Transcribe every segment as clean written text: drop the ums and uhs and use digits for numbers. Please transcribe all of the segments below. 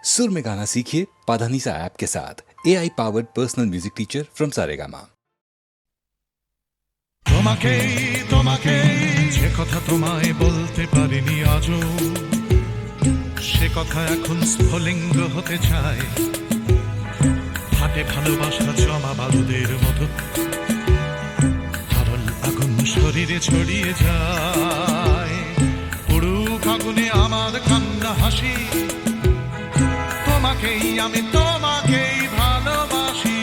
सुर में गाना सीखिए पाधानीसा ऐप के साथ। AI powered personal music teacher from Saregama. তোমাকেই তোমাকেই যে কথা তোমায় বলতে পারিনি আজও, সে কথা এখন স্ফুলিঙ্গ হতে চায়। হাতে ভালোবাসা জমা বারুদের মতো তরল আগুন শরীরে ছড়িয়ে যায়। পুরুক আগুনে আমার কান্না হাসি, তোমাকেই আমি তোমাকেই ভালোবাসি।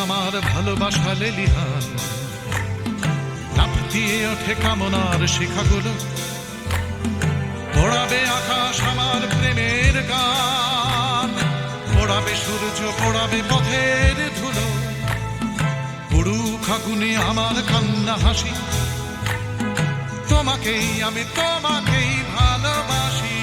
আমার ভালোবাসা লেলিহান, লাফ দিয়ে ওঠে কামনার শিখাগুলো, পড়াবে আকাশ আমার প্রেমের গান, পড়াবে সূর্য পড়াবে পথের ধুলো। পুরুক আগুনে আমার কান্না হাসি, তোমাকেই আমি তোমাকেই ভালোবাসি।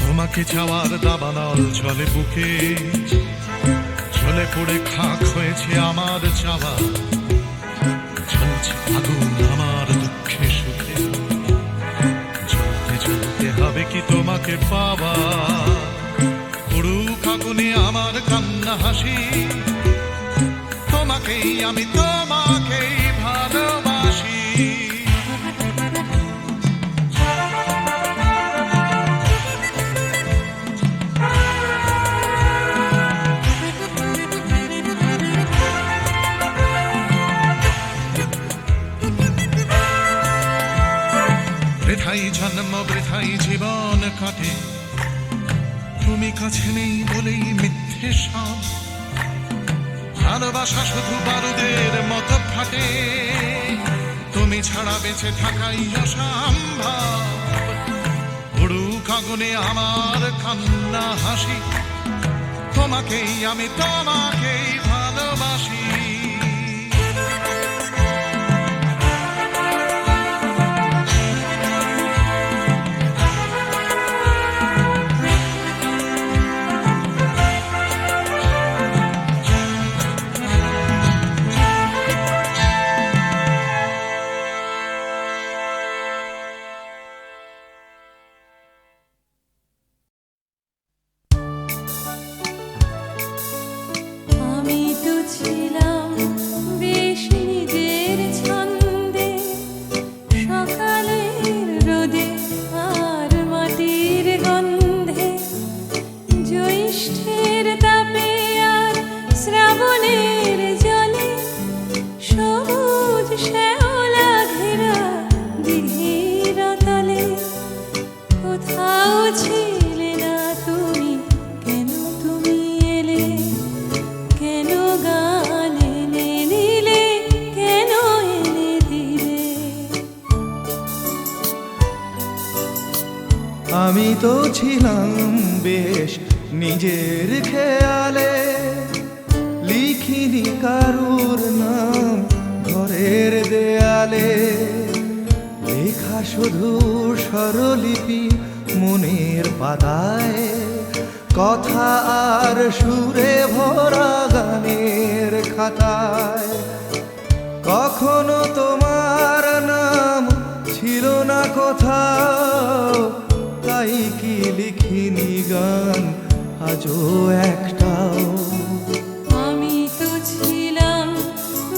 তোমাকে চাওয়ার দাবানল চলে বুকে, চলে পড়ে খাক হয়েছে আমার চাওয়া। চলছে আগুন আমার দুঃখে সুখে, চলতে চলতে হবে কি তোমাকে পাওয়া। পুরুক আগুনে আমার কান্না হাসি, তোমাকেই আমি তোমাকেই ভালোবাসি। বৃথাই জন্ম বৃথাই জীবন কাটে, তুমি কাছে নেই বলেই মিথ্যে সব। ভালোবাসা শুধু বারুদের মতো ফাটে, তুমি ছাড়া বেঁচে থাকাই অসম্ভব। পুরুক আগুনে আমার কান্না হাসি, তোমাকেই আমি তোমাকেই ভালোবাসি। আমি তো ছিলাম বেশ নিজের খেয়ালে, লিখিনি কারুর নাম ঘরের দেয়ালে। লেখা শুধু স্বরলিপি মনের পাতায়, কথা আর সুরে ভরা গানের খাতায়। কখনো তোমার নাম ছিল না কোথাও, তাই কি লিখিনি গান আজও একটাও। আমি তো ছিলাম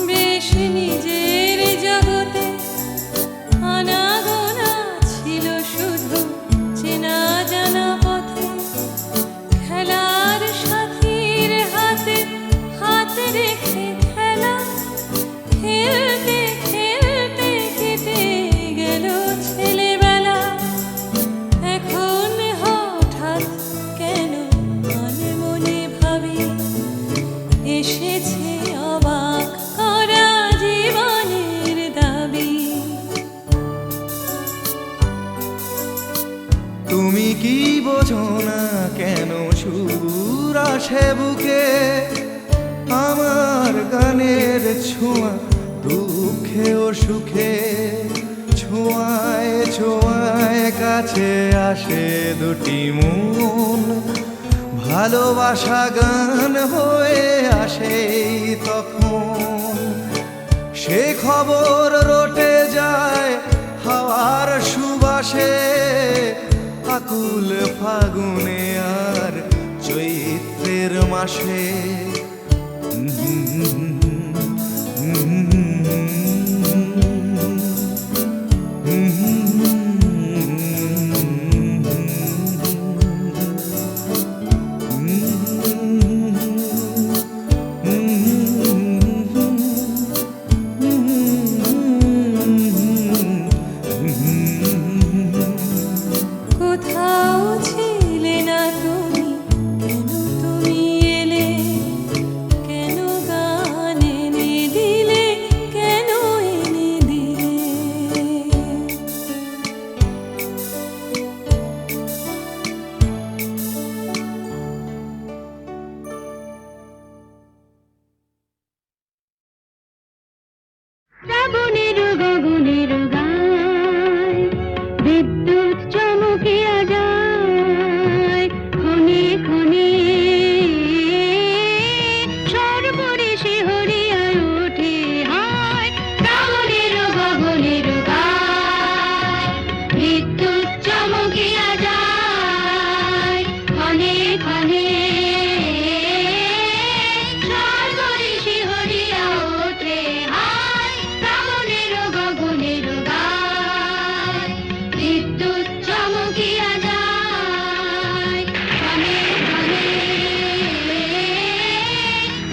বেশ নিজের জগতে, আনাগোনা ছিল শুধু চেনা জানা পথে। খেলার সাথীর হাতে হাত রেখে খেলা, খেলতে খেলতে কেটে গেল ছেলেবেলা। এখন হঠাৎ কেন মনে মনে ভাবি তুমি কি বোঝো না কেন সুর আসে বুকে আমার গানের ছোঁয়া দুঃখে ও সুখে ছোঁয়ায় ছোঁয়ায় কাছে আসে দুটি মন ভালোবাসা গান হয়ে আসে তখন সে খবর রটে যায় হাওয়ার সুবাসে আকুল ফাগুনে আর চৈত্রের মাসে কোথাও ছিলে না তুমি, কেন তুমি এলে, কেন গান এনে দিলে, কেন এনে দিলে। শ্রাবণের গগনের গায় বিদ্যুৎ চমকিয়া যায় ক্ষণে ক্ষণে সর্বরেশে হরিয়া ওঠে হায়। শ্রাবণের গগনের গায় বিদ্যুৎ চমকিয়া যায় ক্ষণে ক্ষণে সর্বরেশে হরিয়া ওঠে হায়। শ্রাবণের গগনের গায় বিদ্যুৎ চমকিয়া যায় ক্ষণে ক্ষণে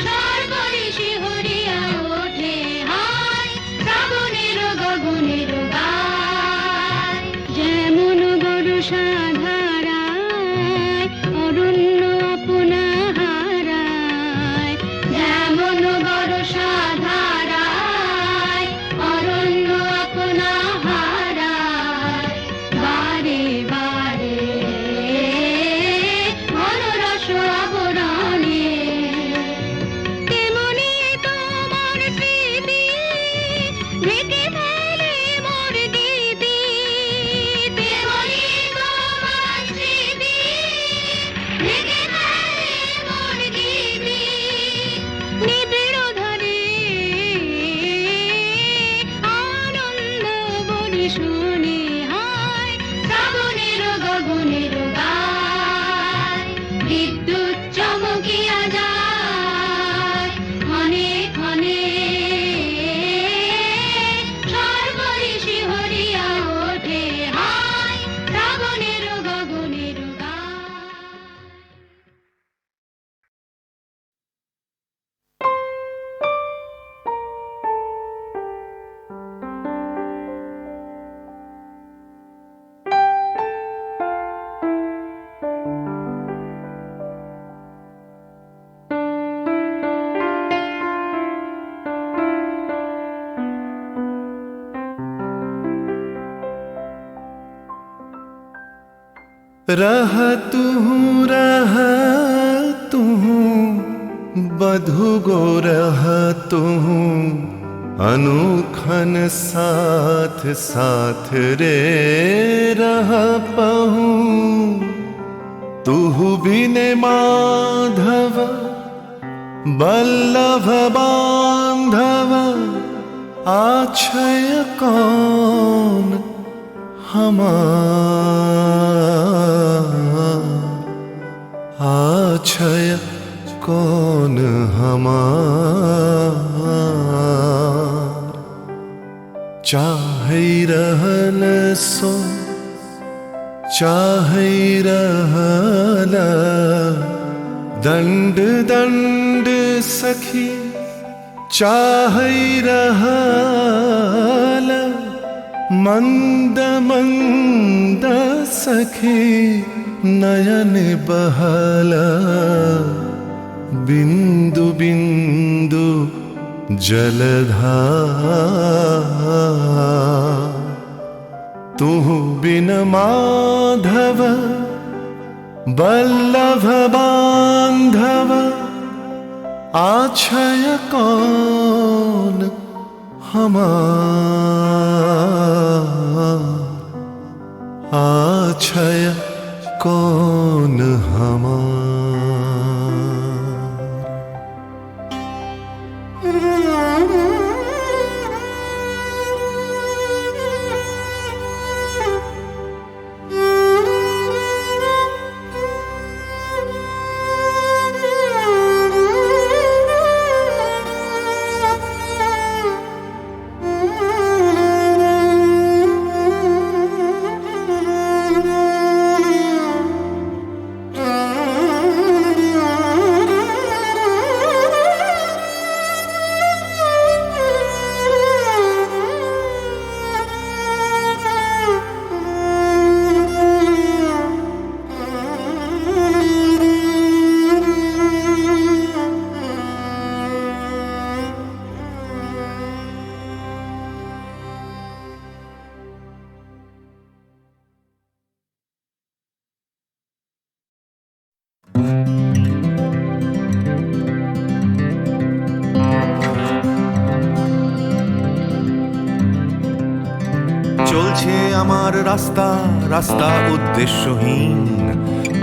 সর্বরেশে হরিয়া ওঠে হায়। শ্রাবণের গগনের গায় যেমন বর্ষা ধারায় অরণ্য আপনা হারায়, যেমন বর্ষা ধারায় অরণ্য আপনা হারায় বারে বারে মনোরস আবরণে। তেমনি তোমার স্মৃতি ঢেকে ফেলে মোর গীতি, তেমনি তোমার স্মৃতি ঢেকে ফেলে মোর গীতি। নিবিড় ধারে আনন্দ বর্ষণে হায়। শ্রাবণের গগনের গায় বিদ্যুৎ চমকিয়া যায় ক্ষণে ক্ষণে সর্বরেশে হরিয়া ওঠে হায়। শ্রাবণের গগনের গায়। रह तू बधु गो रह तू अनुखन साथ साथ रे रह पहूँ तू बिने माधव बल्लभ बांधव आछय कौन हमार आछय कौन हमार। चाहे रहल सो चाहे रहल दंड दंड सखी चाहे रहल मंद मंद सखी नयन बहला बिंदु बिंदु जलधार तू बिन माधव बल्लभ बांधव आछय कौन हमार आछय कौन চলছে আমার রাস্তা রাস্তা উদ্দেশ্যহীন,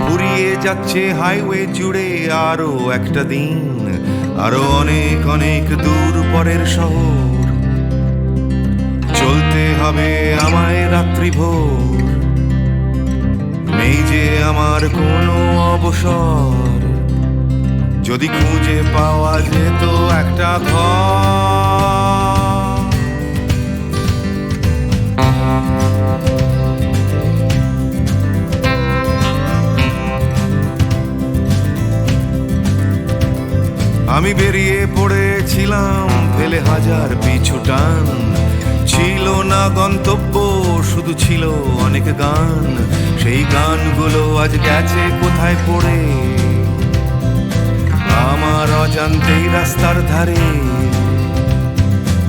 ফুরিয়ে যাচ্ছে হাইওয়ে জুড়ে আরো একটা দিন, আরো অনেক অনেক দূর পরের শহর। চলতে হবে আমায় রাত্রি ভোর, নেই যে আমার কোনো অবসর। যদি খুঁজে পাওয়া যেত একটা ঘর, আমি বেরিয়ে পড়েছিলাম ফেলে হাজার পিছু টান। ছিল না গন্তব্য, শুধু ছিল অনেক গান। সেই গানগুলো আজ গেছে কোথায় পড়ে, আমার অজান্তেই রাস্তার ধারে।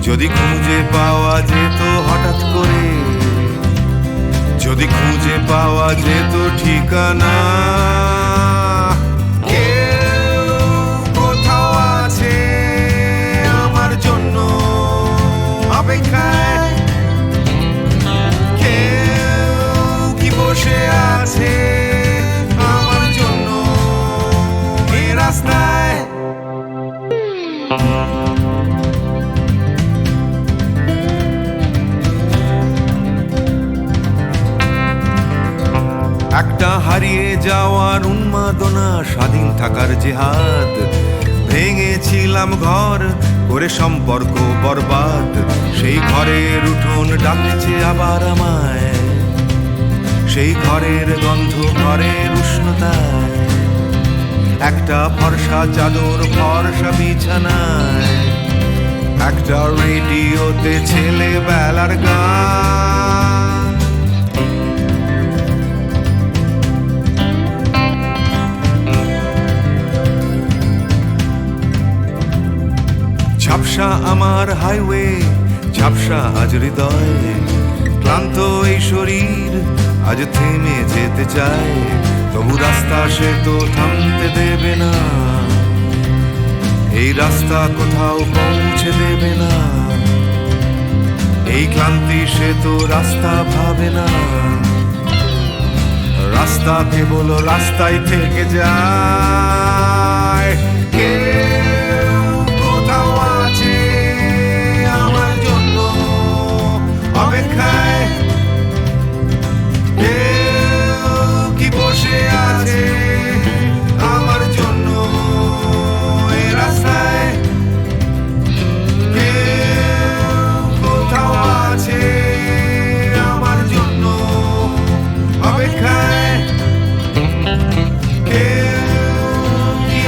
যদি খুঁজে পাওয়া যেত হঠাৎ করে, যদি খুঁজে পাওয়া যেত ঠিকানা, অপেক্ষায় কেউ কি বসে আছে আমার জন্য এই রাস্তায়। একটা হারিয়ে যাওয়ার উন্মাদনা, স্বাধীন থাকার জেহাদ। ভেঙেছিলাম ঘর করে সম্পর্ক বরবাদ, সেই ঘরের উঠোন ডাকছে আবার আমায়। সেই ঘরের গন্ধ, ঘরের উষ্ণতায়, একটা ফর্সা চাদর, ফর্সা বিছানায়, একটা রেডিওতে ছেলেবেলার গান। ঝাপসা আমার হাইওয়ে, ঝাপসা আজ হৃদয়। ক্লান্ত এই শরীর আজ থেমে যেতে চায়, তবু রাস্তা সে তো থামতে দেবে না। এই রাস্তা কোথাও পৌঁছে দেবে না। এই ক্লান্তি সে তো রাস্তা ভাবে না। রাস্তা কেবল রাস্তায় থেকে যায়। অপেক্ষায় কেউ কি বসে আছে আমার জন্য এই রাস্তায়। কেউ কোথাও আছে আমার জন্য অপেক্ষায়। কেউ কি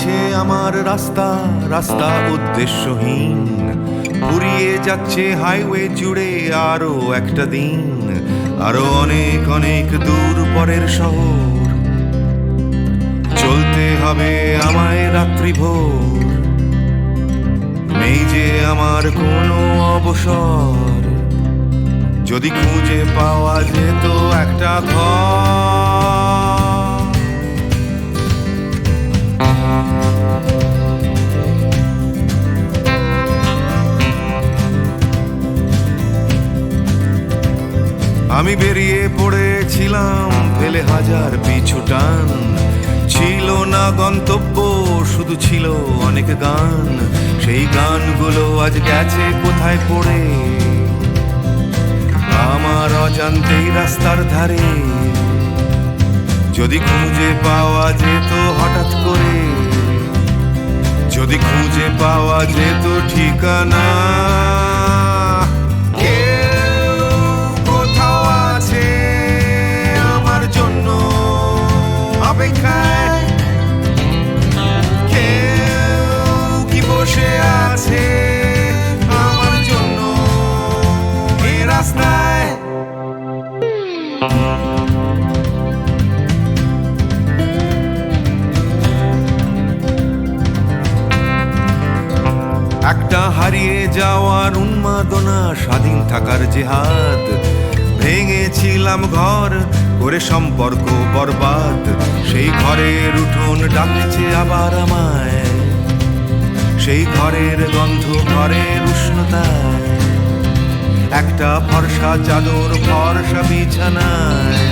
যাচ্ছে আমার রাস্তা, রাস্তা উদ্দেশ্যহীন, ফুরিয়ে যাচ্ছে হাইওয়ে জুড়ে আরো একটা দিন, আরো অনেক অনেক দূর পরের শহর, চলতে হবে আমায় রাত্রি ভোর, নেই যে আমার কোনো অবসর, যদি খুঁজে পাওয়া যেত একটা ঘর। আমি বেরিয়ে পড়েছিলাম ফেলে হাজার পিছু টান, ছিল না গন্তব্য, শুধু ছিল অনেক গান, সেই গানগুলো আজ গেছে কোথায় পড়ে আমার অজান্তেই রাস্তার ধারে, যদি খুঁজে পাওয়া যেত হঠাৎ করে, যদি খুঁজে পাওয়া যেত ঠিকানা। কেউ কোথাও আছে আমার জন্য অপেক্ষায়, কেউ কি বসে আছে আমার জন্য এই রাস্তায়। একটা হারিয়ে যাওয়ার উন্মাদনা, স্বাধীন থাকার জেহাদ, ভেঙেছিলাম ঘর করে সম্পর্ক বরবাদ, সেই ঘরের উঠোন ডাকছে আবার আমায়, সেই ঘরের গন্ধ, ঘরের উষ্ণতায়, একটা ফর্সা চাদর, ফর্সা বিছানায়,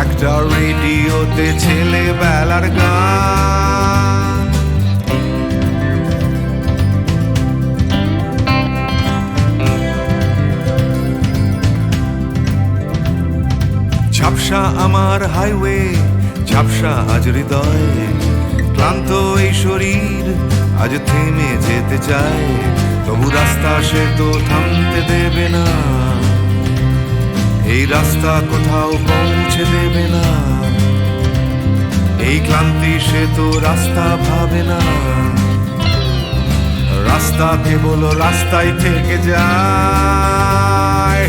একটা রেডিওতে ছেলেবেলার গান। ঝাপসা আমার হাইওয়ে, ঝাপসা আজ হৃদয়, ক্লান্ত এই শরীর আজ থেমে যেতে চায়, তবু রাস্তা সে তো থামতে দেবে না, এই রাস্তা কোথাও পৌঁছে দেবে না, এই ক্লান্তি সে তো রাস্তা ভাবে না, রাস্তা কেবল রাস্তায় থেকে যায়।